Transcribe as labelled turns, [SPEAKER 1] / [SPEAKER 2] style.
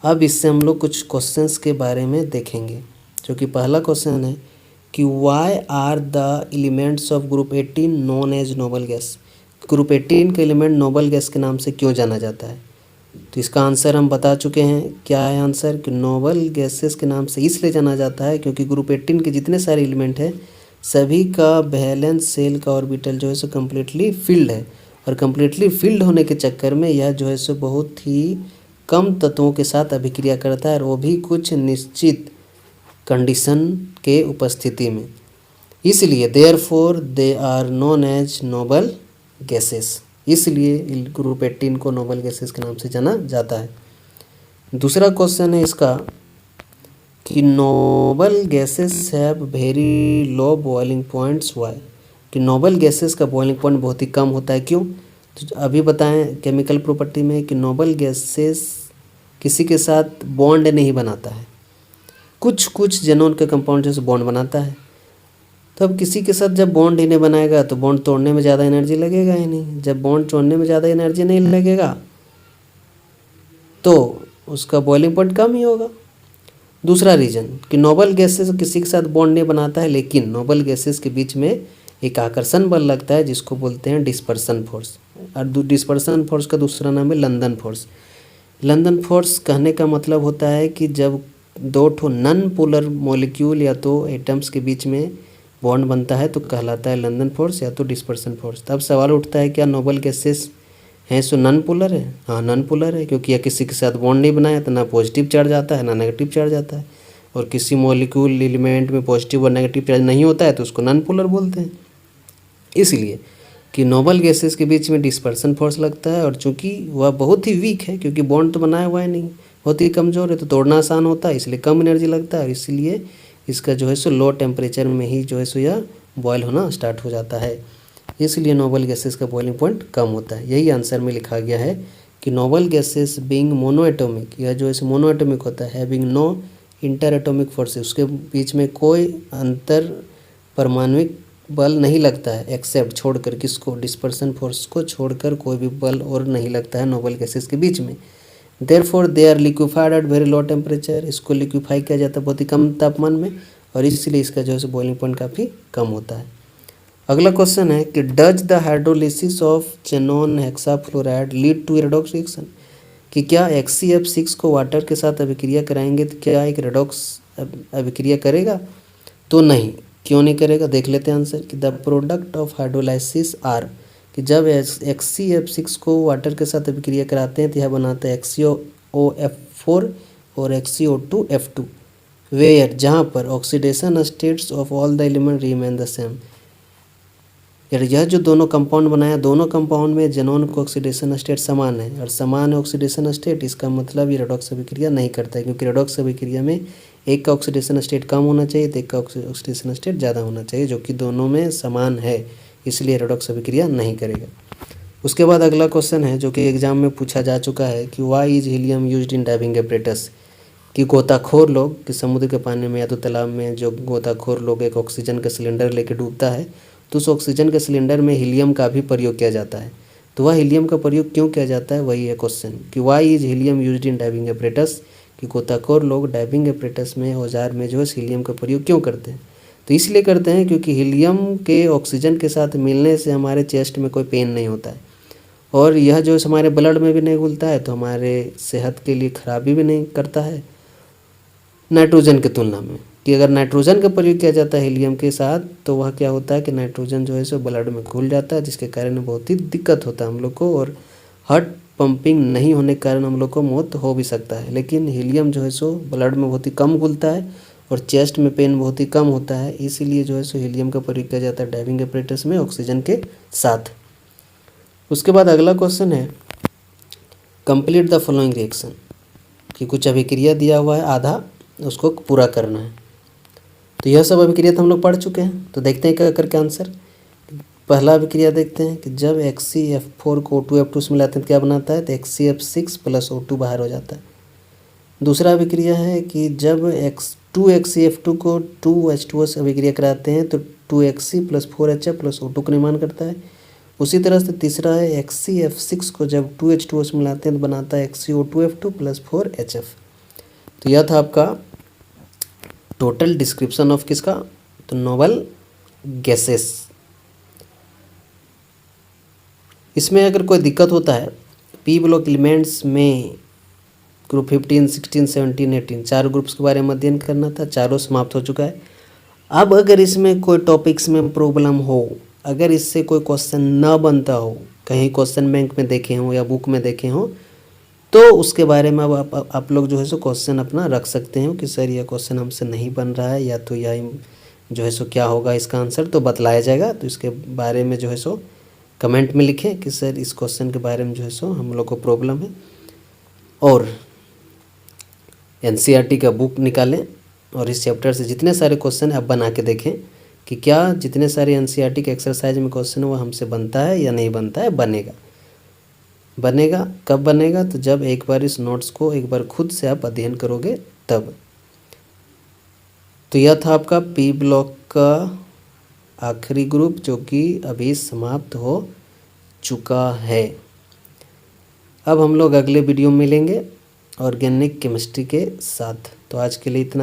[SPEAKER 1] अब इससे हम लोग कुछ क्वेश्चंस के बारे में देखेंगे, जो कि पहला क्वेश्चन है कि why are the elements of group 18 known as noble gas. Group 18 के एलिमेंट नोबल गैस के नाम से क्यों जाना जाता है? तो इसका आंसर हम बता चुके हैं। क्या है आंसर? कि नोबल गैसेस के नाम से इसलिए जाना जाता है क्योंकि ग्रुप 18 के जितने सारे एलिमेंट हैं सभी का वैलेंस शेल का ऑर्बिटल जो है सो कम्प्लीटली फिल्ड है, और कम्प्लीटली फिल्ड होने के चक्कर में यह जो है सो बहुत ही कम तत्वों के साथ अभिक्रिया करता है, और वो भी कुछ निश्चित कंडीशन के उपस्थिति में। इसलिए therefore they are known as noble gases, इसलिए ग्रुप 18 को नोबल गैसेस के नाम से जाना जाता है। दूसरा क्वेश्चन है इसका कि noble gases have very low boiling points why. कि नोबल गैसेस का बॉइलिंग पॉइंट बहुत ही कम होता है, क्यों? तो अभी बताएं केमिकल प्रॉपर्टी में कि नोबल गैसेस किसी के साथ बॉन्ड नहीं बनाता है, कुछ कुछ जेनोन के कंपाउंड से बॉन्ड बनाता है। तो अब किसी के साथ जब बॉन्ड ही नहीं बनाएगा तो बॉन्ड तोड़ने में ज़्यादा एनर्जी लगेगा ही नहीं। जब बॉन्ड तोड़ने में ज़्यादा एनर्जी नहीं लगेगा तो उसका बॉइलिंग पॉइंट कम ही होगा। दूसरा रीज़न कि नोबल गैसेस किसी के साथ बॉन्ड नहीं बनाता है, लेकिन नोबल गैसेस के बीच में एक आकर्षण बल लगता है जिसको बोलते हैं डिस्पर्सन फोर्स, और डिस्पर्सन फोर्स का दूसरा नाम है लंदन फोर्स। लंदन फोर्स कहने का मतलब होता है कि जब दो ठो नॉन पोलर मॉलिक्यूल या तो एटम्स के बीच में बॉन्ड बनता है तो कहलाता है लंदन फोर्स या तो डिस्पर्सन फोर्स। तब सवाल उठता है क्या नोबल गैसेस हैं सो नॉन पोलर है? हाँ, नॉन पोलर है, क्योंकि यह किसी के साथ बॉन्ड नहीं बनाया तो ना पॉजिटिव चार्ज आता है ना नेगेटिव चार्ज आता है, और किसी मॉलिक्यूल एलिमेंट में पॉजिटिव और नेगेटिव चार्ज नहीं होता है तो उसको नॉन पोलर बोलते हैं। इसलिए कि नोबल गैसेस के बीच में डिस्पर्सन फोर्स लगता है, और चूंकि वह बहुत ही वीक है क्योंकि बॉन्ड तो बनाया हुआ है नहीं, बहुत ही कमज़ोर है, तो तोड़ना आसान होता है, इसलिए कम एनर्जी लगता है, और इसलिए इसका जो है सो लो टेम्परेचर में ही जो है सो यह बॉयल होना स्टार्ट हो जाता है। इसलिए नोबल गैसेस का बॉइलिंग पॉइंट कम होता है। यही आंसर में लिखा गया है कि नोबल गैसेस बीइंग मोनोएटॉमिक, यह जो है मोनोएटॉमिक होता है, having no interatomic forces, उसके बीच में कोई अंतर परमाणुविक बल नहीं लगता है, एक्सेप्ट छोड़कर किसको? डिस्पर्सन फोर्स को छोड़कर कोई भी बल और नहीं लगता है नोबल गैसेस के बीच में। Therefore they are liquefied at very low temperature, इसको लिक्विफाई किया जाता है बहुत ही कम तापमान में, और इसलिए इसका जो है बॉइलिंग पॉइंट काफ़ी कम होता है। अगला क्वेश्चन है कि does the hydrolysis of xenon hexafluoride lead to redox reaction. कि क्या HCF6 को वाटर के साथ अभिक्रिया कराएंगे तो क्या एक रेडॉक्स अभिक्रिया करेगा? तो नहीं। क्यों नहीं करेगा? देख लेते हैं आंसर कि the product of hydrolysis are, कि जब HCF6 को वाटर के साथ अभिक्रिया कराते हैं तो यह बनाता है HCOF4 और HCO2F2, वेयर जहाँ पर oxidation states of all the element remain the same. यह जो दोनों कंपाउंड बनाया, दोनों कंपाउंड में जेनॉन को ऑक्सीडेशन स्टेट समान है, और समान है ऑक्सीडेशन स्टेट, इसका मतलब ये रेडॉक्स अभिक्रिया नहीं करता है, क्योंकि रेडॉक्स अभिक्रिया में एक का ऑक्सीडेशन स्टेट कम होना चाहिए तो एक का ऑक्सीडेशन स्टेट ज़्यादा होना चाहिए, जो कि दोनों में समान है, इसलिए रेडॉक्स अभिक्रिया नहीं करेगा। उसके बाद अगला क्वेश्चन है जो कि एग्जाम में पूछा जा चुका है कि why is helium used in diving apparatus. कि गोताखोर लोग कि समुद्र के पानी में या तो तालाब में जो गोताखोर लोग एक ऑक्सीजन का सिलेंडर लेकर डूबता है तो उस ऑक्सीजन के सिलेंडर में हीलियम का भी प्रयोग किया जाता है। तो वह हीलियम का प्रयोग क्यों किया जाता है, वही है क्वेश्चन कि why is helium used in diving apparatus. कि गोताखोर लोग डाइविंग एपरेटस में औजार में जो है हीलियम का प्रयोग क्यों करते हैं? तो इसलिए करते हैं क्योंकि हीलियम के ऑक्सीजन के साथ मिलने से हमारे चेस्ट में कोई पेन नहीं होता है, और यह जो हमारे ब्लड में भी नहीं घुलता है, तो हमारे सेहत के लिए खराबी भी नहीं करता है नाइट्रोजन की तुलना में। कि अगर नाइट्रोजन का प्रयोग किया जाता है हीलियम के साथ तो वह क्या होता है कि नाइट्रोजन जो है सो ब्लड में घुल जाता है, जिसके कारण बहुत ही दिक्कत होता है हम लोग को, और हार्ट पंपिंग नहीं होने के कारण हम लोग को मौत हो भी सकता है। लेकिन हीलियम जो है सो ब्लड में बहुत ही कम घुलता है और चेस्ट में पेन बहुत ही कम होता है, इसीलिए जो है सो हीलियम का प्रयोग किया जाता है डाइविंग एपरेटस में ऑक्सीजन के साथ। उसके बाद अगला क्वेश्चन है कंप्लीट द फॉलोइंग रिएक्शन। कि कुछ अभिक्रिया दिया हुआ है, आधा उसको पूरा करना है। तो यह सब अभिक्रिया तो हम लोग पढ़ चुके हैं, तो देखते हैं क्या करके आंसर। पहला अभिक्रिया देखते हैं कि जब HCF4 को O2F2 से मिलाते हैं तो क्या बनाता है, तो HCF6 प्लस O2 बाहर हो जाता है। दूसरा अभिक्रिया है कि जब 2HCF2 को 2H2O से अभिक्रिया कराते हैं तो 2Hc plus 4HF plus O2 का निर्माण करता है। उसी तरह से तीसरा है HCF6 को जब 2H2O से मिलाते हैं तो बनाता है HCO2F2 प्लस 4HF। तो यह था आपका टोटल डिस्क्रिप्शन ऑफ किसका, तो नोबल गैसेस। इसमें अगर कोई दिक्कत होता है, पी ब्लॉक एलिमेंट्स में ग्रुप 15, 16, 17, 18 चार ग्रुप्स के बारे में अध्ययन करना था, चारों समाप्त हो चुका है। अब अगर इसमें कोई टॉपिक्स में प्रॉब्लम हो, अगर इससे कोई क्वेश्चन न बनता हो, कहीं क्वेश्चन बैंक में देखे हों या बुक में देखे हों, तो उसके बारे में अब आप लोग जो है सो क्वेश्चन अपना रख सकते हो कि सर यह क्वेश्चन हमसे नहीं बन रहा है, या तो यह जो है सो क्या होगा इसका आंसर, तो बतलाया जाएगा। तो इसके बारे में जो है सो कमेंट में लिखें कि सर इस क्वेश्चन के बारे में जो है सो हम लोग को प्रॉब्लम है। और एनसीईआरटी का बुक निकालें और इस चैप्टर से जितने सारे क्वेश्चन आप बना के देखें कि क्या जितने सारे एनसीईआरटी के एक्सरसाइज में क्वेश्चन है वो हमसे बनता है या नहीं बनता है। बनेगा कब बनेगा, तो जब एक बार इस नोट्स को एक बार खुद से आप अध्ययन करोगे तब। तो यह था आपका पी ब्लॉक का आखिरी ग्रुप जो कि अभी समाप्त हो चुका है। अब हम लोग अगले वीडियो में मिलेंगे ऑर्गेनिक केमिस्ट्री के साथ। तो आज के लिए इतना।